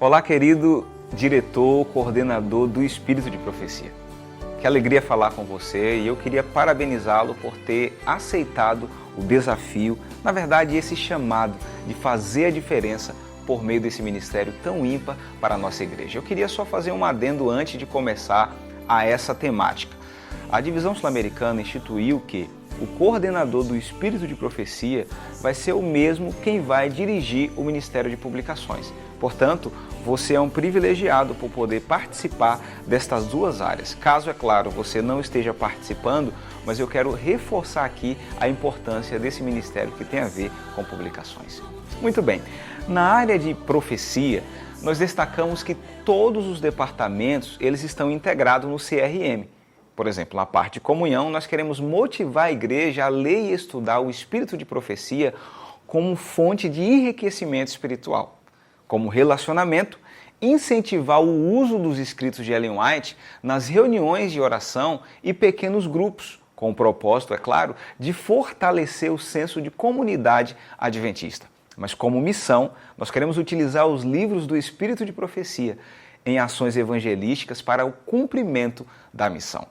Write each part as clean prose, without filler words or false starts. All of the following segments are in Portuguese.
Olá, querido diretor, coordenador do Espírito de Profecia. Que alegria falar com você e eu queria parabenizá-lo por ter aceitado o desafio, na verdade esse chamado de fazer a diferença por meio desse ministério tão ímpar para a nossa igreja. Eu queria só fazer um adendo antes de começar a essa temática. A Divisão Sul-Americana instituiu que o coordenador do Espírito de Profecia vai ser o mesmo quem vai dirigir o Ministério de Publicações. Portanto, você é um privilegiado por poder participar destas duas áreas. Caso, é claro, você não esteja participando, mas eu quero reforçar aqui a importância desse ministério que tem a ver com publicações. Muito bem, na área de profecia, nós destacamos que todos os departamentos eles estão integrados no CRM. Por exemplo, na parte de comunhão, nós queremos motivar a igreja a ler e estudar o Espírito de Profecia como fonte de enriquecimento espiritual. Como relacionamento, incentivar o uso dos escritos de Ellen White nas reuniões de oração e pequenos grupos, com o propósito, é claro, de fortalecer o senso de comunidade adventista. Mas como missão, nós queremos utilizar os livros do Espírito de Profecia em ações evangelísticas para o cumprimento da missão.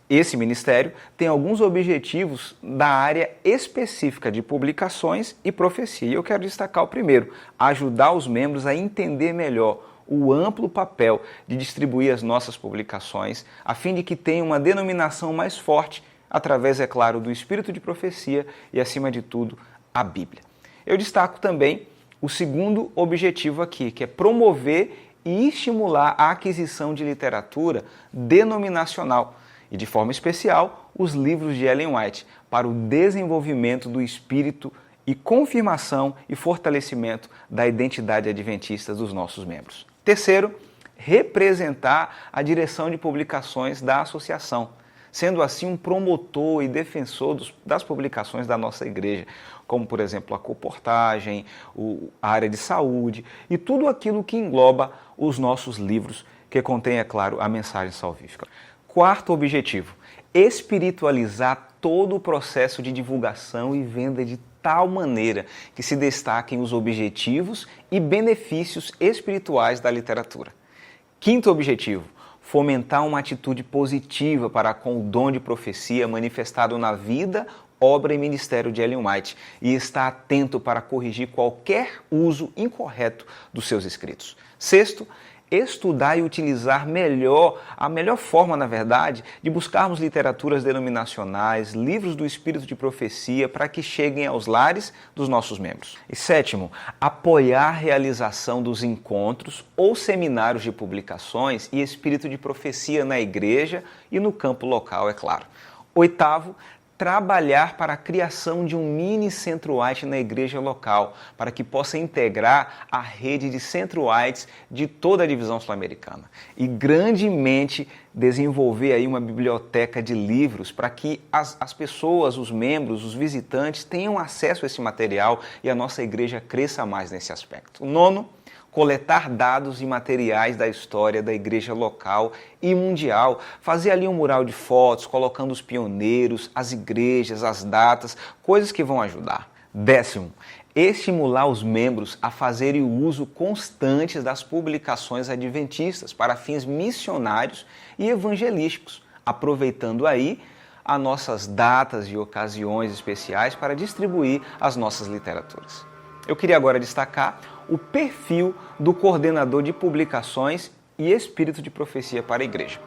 Esse ministério tem alguns objetivos da área específica de publicações e profecia. E eu quero destacar o primeiro, ajudar os membros a entender melhor o amplo papel de distribuir as nossas publicações, a fim de que tenha uma denominação mais forte, através, é claro, do Espírito de Profecia e, acima de tudo, a Bíblia. Eu destaco também o segundo objetivo aqui, que é promover e estimular a aquisição de literatura denominacional, e de forma especial, os livros de Ellen White, para o desenvolvimento do espírito e confirmação e fortalecimento da identidade adventista dos nossos membros. Terceiro, representar a direção de publicações da associação, sendo assim um promotor e defensor das publicações da nossa igreja, como, por exemplo, a colportagem, a área de saúde e tudo aquilo que engloba os nossos livros, que contém, é claro, a mensagem salvífica. Quarto objetivo, espiritualizar todo o processo de divulgação e venda de tal maneira que se destaquem os objetivos e benefícios espirituais da literatura. Quinto objetivo, fomentar uma atitude positiva para com o dom de profecia manifestado na vida, obra e ministério de Ellen White e estar atento para corrigir qualquer uso incorreto dos seus escritos. Sexto, estudar e utilizar a melhor forma, na verdade, de buscarmos literaturas denominacionais, livros do Espírito de Profecia, para que cheguem aos lares dos nossos membros. E sétimo, apoiar a realização dos encontros ou seminários de publicações e Espírito de Profecia na igreja e no campo local, é claro. Oitavo, trabalhar para a criação de um mini Centro White na igreja local, para que possa integrar a rede de Centro Whites de toda a divisão sul-americana e grandemente desenvolver aí uma biblioteca de livros para que as pessoas, os membros, os visitantes tenham acesso a esse material e a nossa igreja cresça mais nesse aspecto. Nono, coletar dados e materiais da história da igreja local e mundial, fazer ali um mural de fotos, colocando os pioneiros, as igrejas, as datas, coisas que vão ajudar. Décimo, estimular os membros a fazerem o uso constante das publicações adventistas para fins missionários e evangelísticos, aproveitando aí as nossas datas e ocasiões especiais para distribuir as nossas literaturas. Eu queria agora destacar o perfil do coordenador de publicações e Espírito de Profecia para a igreja.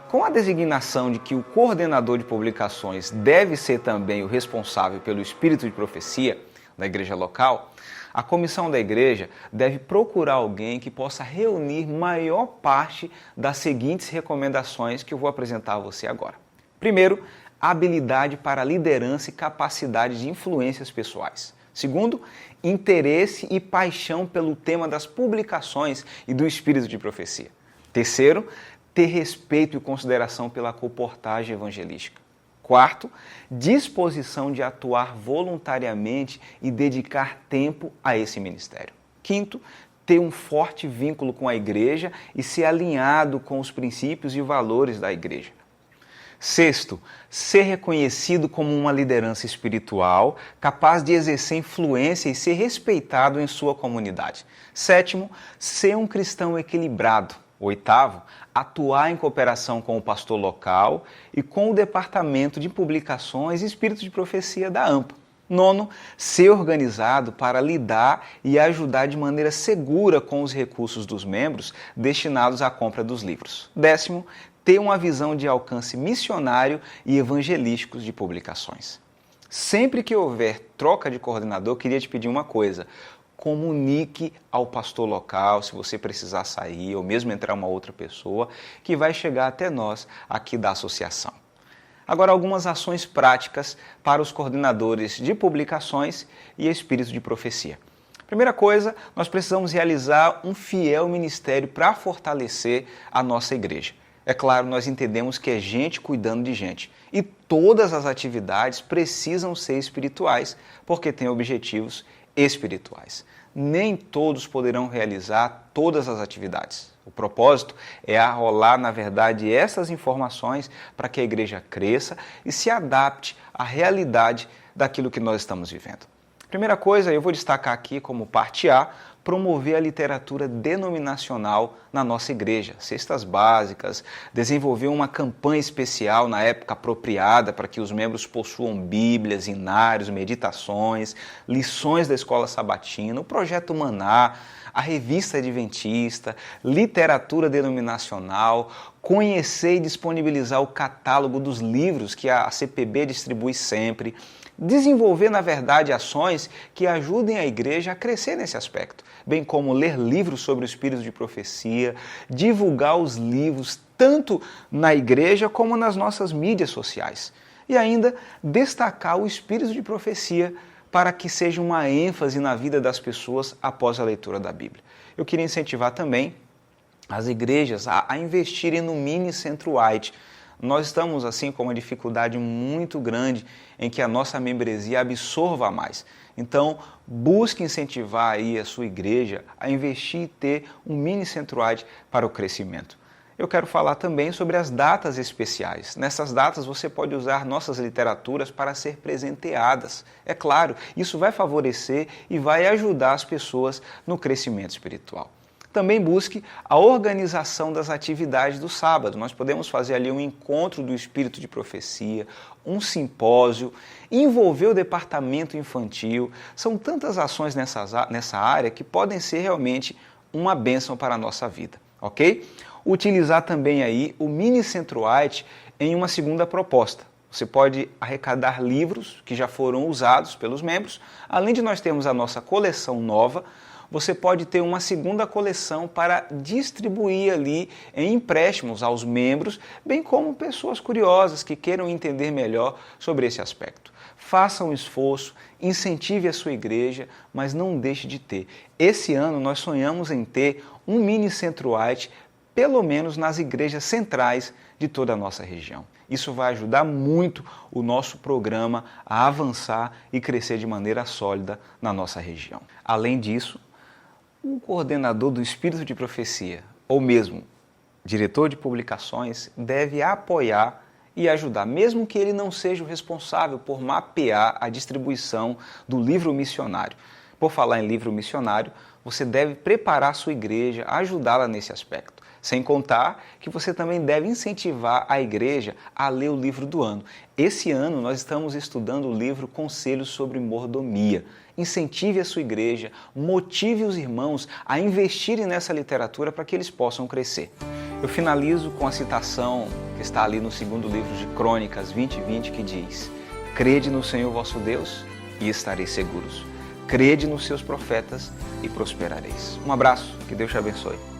Com a designação de que o coordenador de publicações deve ser também o responsável pelo Espírito de Profecia da igreja local, a comissão da igreja deve procurar alguém que possa reunir maior parte das seguintes recomendações que eu vou apresentar a você agora. Primeiro, habilidade para liderança e capacidade de influências pessoais. Segundo, interesse e paixão pelo tema das publicações e do Espírito de Profecia. Terceiro, ter respeito e consideração pela colportagem evangelística. Quarto, disposição de atuar voluntariamente e dedicar tempo a esse ministério. Quinto, ter um forte vínculo com a igreja e ser alinhado com os princípios e valores da igreja. Sexto, ser reconhecido como uma liderança espiritual, capaz de exercer influência e ser respeitado em sua comunidade. Sétimo, ser um cristão equilibrado. Oitavo, atuar em cooperação com o pastor local e com o departamento de publicações e espírito de profecia da AMPA. Nono, ser organizado para lidar e ajudar de maneira segura com os recursos dos membros destinados à compra dos livros. Décimo, ter uma visão de alcance missionário e evangelísticos de publicações. Sempre que houver troca de coordenador, queria te pedir uma coisa: comunique ao pastor local se você precisar sair ou mesmo entrar uma outra pessoa que vai chegar até nós aqui da associação. Agora, algumas ações práticas para os coordenadores de publicações e espírito de profecia. Primeira coisa, nós precisamos realizar um fiel ministério para fortalecer a nossa igreja. É claro, nós entendemos que é gente cuidando de gente e todas as atividades precisam ser espirituais, porque têm objetivos espirituais. Nem todos poderão realizar todas as atividades. O propósito é arrolar, na verdade, essas informações para que a igreja cresça e se adapte à realidade daquilo que nós estamos vivendo. Primeira coisa, eu vou destacar aqui como parte A, promover a literatura denominacional na nossa igreja, cestas básicas, desenvolver uma campanha especial na época apropriada para que os membros possuam bíblias, inários, meditações, lições da escola sabatina, o projeto Maná, a revista adventista, literatura denominacional, conhecer e disponibilizar o catálogo dos livros que a CPB distribui sempre, desenvolver, na verdade, ações que ajudem a igreja a crescer nesse aspecto, bem como ler livros sobre o espírito de profecia, divulgar os livros tanto na igreja como nas nossas mídias sociais. E ainda destacar o espírito de profecia para que seja uma ênfase na vida das pessoas após a leitura da Bíblia. Eu queria incentivar também as igrejas a investirem no Mini Centro-White. Nós estamos assim com uma dificuldade muito grande em que a nossa membresia absorva mais. Então, busque incentivar aí a sua igreja a investir e ter um Mini Centro-White para o crescimento. Eu quero falar também sobre as datas especiais. Nessas datas você pode usar nossas literaturas para ser presenteadas. É claro, isso vai favorecer e vai ajudar as pessoas no crescimento espiritual. Também busque a organização das atividades do sábado. Nós podemos fazer ali um encontro do espírito de profecia, um simpósio, envolver o departamento infantil. São tantas ações nessa área que podem ser realmente uma bênção para a nossa vida, ok? Utilizar também aí o Mini Centro-White em uma segunda proposta. Você pode arrecadar livros que já foram usados pelos membros. Além de nós termos a nossa coleção nova, você pode ter uma segunda coleção para distribuir ali em empréstimos aos membros, bem como pessoas curiosas que queiram entender melhor sobre esse aspecto. Faça um esforço, incentive a sua igreja, mas não deixe de ter. Esse ano nós sonhamos em ter um Mini Centro-White, pelo menos nas igrejas centrais de toda a nossa região. Isso vai ajudar muito o nosso programa a avançar e crescer de maneira sólida na nossa região. Além disso, um coordenador do espírito de profecia, ou mesmo diretor de publicações, deve apoiar e ajudar, mesmo que ele não seja o responsável por mapear a distribuição do livro missionário. Por falar em livro missionário, você deve preparar a sua igreja, ajudá-la nesse aspecto. Sem contar que você também deve incentivar a igreja a ler o livro do ano. Esse ano nós estamos estudando o livro Conselhos sobre Mordomia. Incentive a sua igreja, motive os irmãos a investirem nessa literatura para que eles possam crescer. Eu finalizo com a citação que está ali no segundo livro de Crônicas 20:20, que diz: crede no Senhor vosso Deus e estareis seguros. Crede nos seus profetas e prosperareis. Um abraço, que Deus te abençoe.